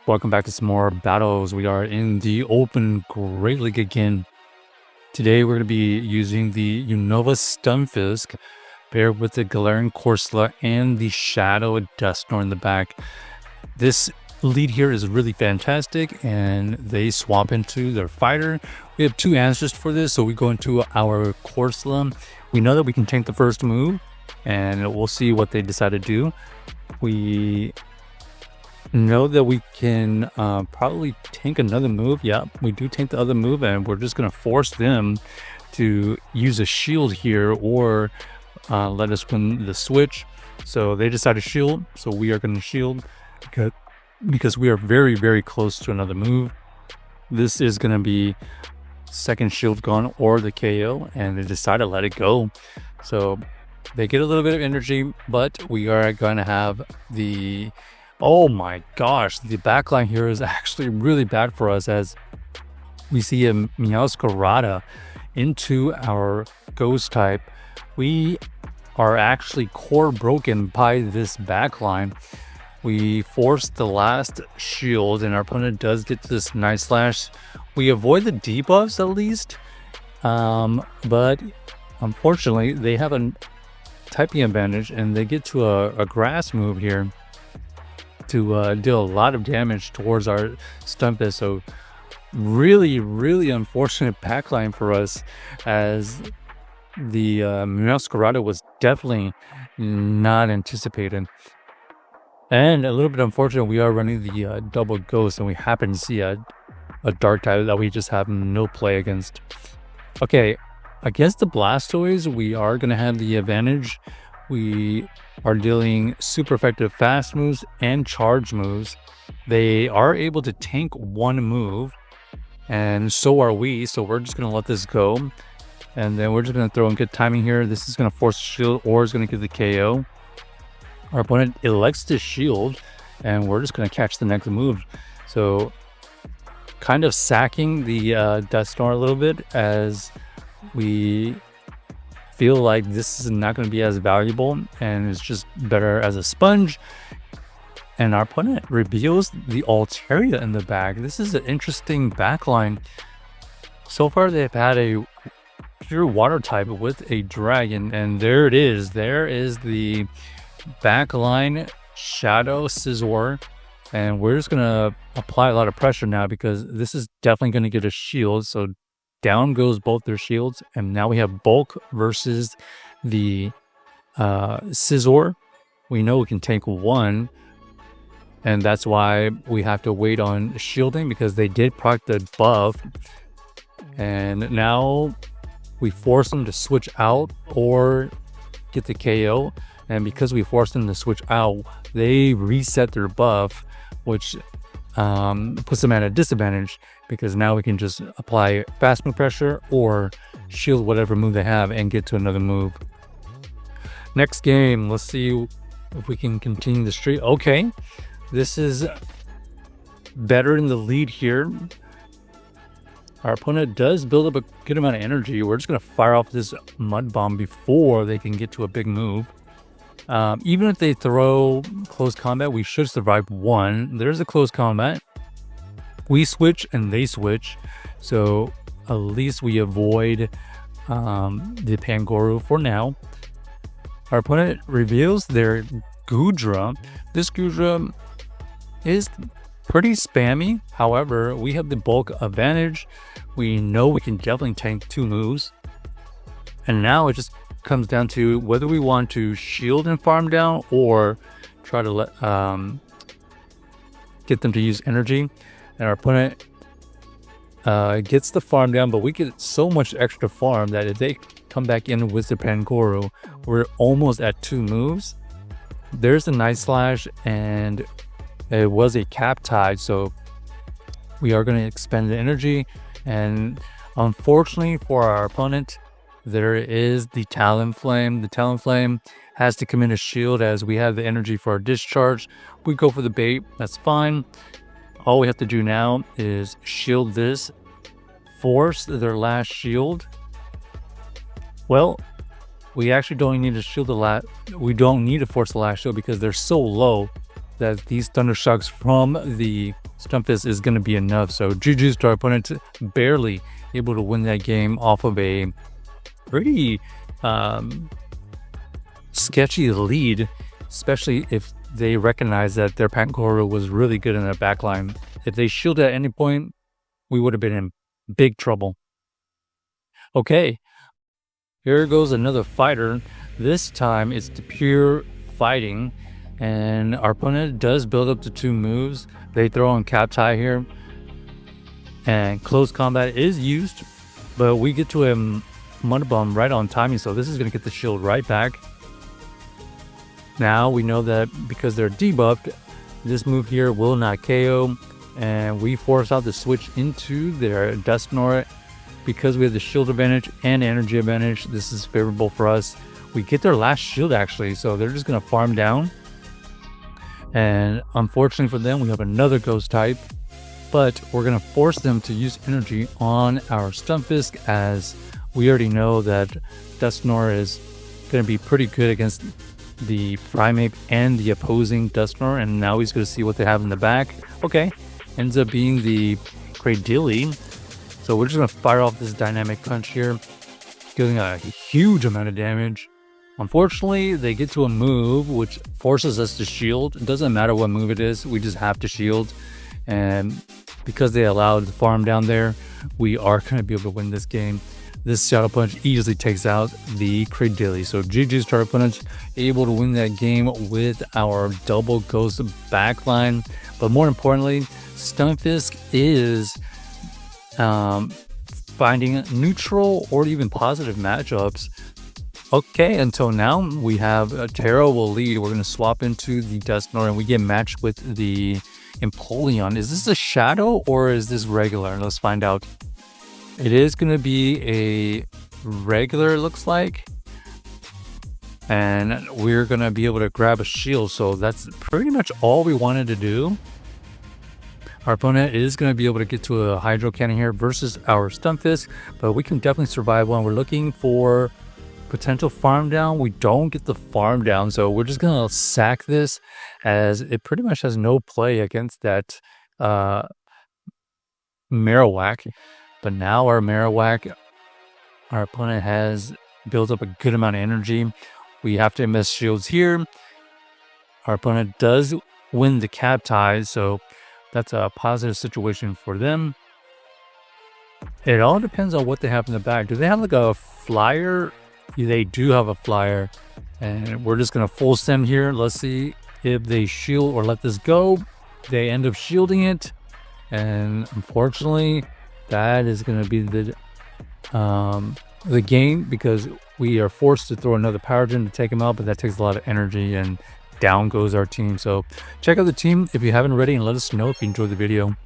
Welcome back to some more battles. We are in the open Great League again. Today we're going to be using the Unova Stunfisk paired with the Galarian Corsola and the Shadow Dusknoir in the back. This lead here is really fantastic and they swap into their fighter. We have two answers for this, so we go into our Corsola. We know that we can tank the first move and we'll see what they decide to do. We know that we can probably tank another move. Yeah, we do tank the other move, and we're just going to force them to use a shield here or let us win the switch. So they decide to shield, so we are going to shield because we are very, very close to another move. This is going to be second shield gone or the KO, and they decide to let it go. So they get a little bit of energy, but we are going to have the... Oh my gosh, the backline here is actually really bad for us, as we see a Meowscarada into our ghost type. We are actually core broken by this backline. We force the last shield and our opponent does get to this Night Slash. We avoid the debuffs at least, but unfortunately they have a typing advantage and they get to a grass move here to deal a lot of damage towards our Stunfisk. So really unfortunate backline for us, as the Meowscarada was definitely not anticipated. And a little bit unfortunate, we are running the double ghost and we happen to see a dark type that we just have no play against. Okay, against the Blastoise we are going to have the advantage. We are dealing super effective fast moves and charge moves. They are able to tank one move, and so are we. So we're just going to let this go. And then we're just going to throw in good timing here. This is going to force a shield or is going to give the KO. Our opponent elects to shield, and we're just going to catch the next move. So kind of sacking the Dusknoir a little bit, as we feel like this is not going to be as valuable and it's just better as a sponge. And our opponent reveals the Altaria in the back. This is an interesting backline. So far they've had a pure water type with a dragon, and there it is. There is the backline Shadow Scizor, and we're just going to apply a lot of pressure now because this is definitely going to get a shield. So down goes both their shields, and now we have bulk versus the Scizor. We know we can tank one, and that's why we have to wait on shielding, because they did proc the buff. And now we force them to switch out or get the KO, and because we forced them to switch out, they reset their buff, which puts them at a disadvantage, because now we can just apply fast move pressure or shield whatever move they have and get to another move. Next game, let's see if we can continue the streak. Okay, this is better in the lead here. Our opponent does build up a good amount of energy. We're just going to fire off this Mud Bomb before they can get to a big move. Even if they throw close combat, we should survive one. There's a close combat. We switch and they switch, so at least we avoid the Pangoro for now. Our opponent reveals their Goodra. This Goodra is pretty spammy. However, we have the bulk advantage. We know we can definitely tank two moves. And now it just comes down to whether we want to shield and farm down or try to let get them to use energy. And our opponent gets the farm down, but we get so much extra farm that if they come back in with the Pangoro, we're almost at two moves. There's a Night Slash, and it was a cap tide, so we are going to expend the energy. And unfortunately for our opponent, there is the Talonflame. The Talonflame has to come in a shield, as we have the energy for our discharge. We go for the bait, that's fine. All we have to do now is shield this, force their last shield. Well, we actually don't need to shield the last. We don't need to force the last shield because they're so low. that these Thunder Shocks from the Stunfisk is going to be enough. So GG's to our opponent, barely able to win that game off of a pretty sketchy lead, especially if they recognize that their Pangoro was really good in their backline. If they shielded at any point, we would have been in big trouble. Okay, here goes another fighter. This time it's the pure fighting, and our opponent does build up to 2 moves. They throw on Captai here, and close combat is used, but we get to a Mud Bomb right on timing, so this is going to get the shield right back. Now we know that because they're debuffed, this move here will not KO, and we force out the switch into their Dusknoir. Because we have the shield advantage and energy advantage, this is favorable for us. We get their last shield actually, so they're just going to farm down. And unfortunately for them, we have another ghost type, but we're going to force them to use energy on our Stunfisk, as we already know that Dusknoir is going to be pretty good against the Primeape and the opposing Dusknoir, and now he's going to see what they have in the back. Okay, ends up being the Cradily. So we're just going to fire off this dynamic punch here, dealing a huge amount of damage. Unfortunately, they get to a move which forces us to shield. It doesn't matter what move it is, we just have to shield. And because they allowed the farm down there, we are going to be able to win this game. This Shadow Punch easily takes out the Cradily. So GG's to our opponents, able to win that game with our double ghost backline. But more importantly, Stunfisk is finding neutral or even positive matchups. Okay, until now we have a terrible lead. We're going to swap into the Dusknoir and we get matched with the Empoleon. Is this a shadow or is this regular? Let's find out. It is going to be a regular, it looks like. And we're going to be able to grab a shield. So that's pretty much all we wanted to do. Our opponent is going to be able to get to a Hydro Cannon here versus our Stunfisk, but we can definitely survive one. We're looking for potential farm down. We don't get the farm down, so we're just going to sack this, as it pretty much has no play against that Marowak. But now our Marowak, our opponent has built up a good amount of energy. We have to invest shields here. Our opponent does win the Captai, so that's a positive situation for them. It all depends on what they have in the back. Do they have like a flyer? They do have a flyer. And we're just going to full stem here. Let's see if they shield or let this go. They end up shielding it. And unfortunately, that is going to be the game, because we are forced to throw another power gem to take him out, but that takes a lot of energy, and down goes our team. So check out the team if you haven't already, and let us know if you enjoyed the video.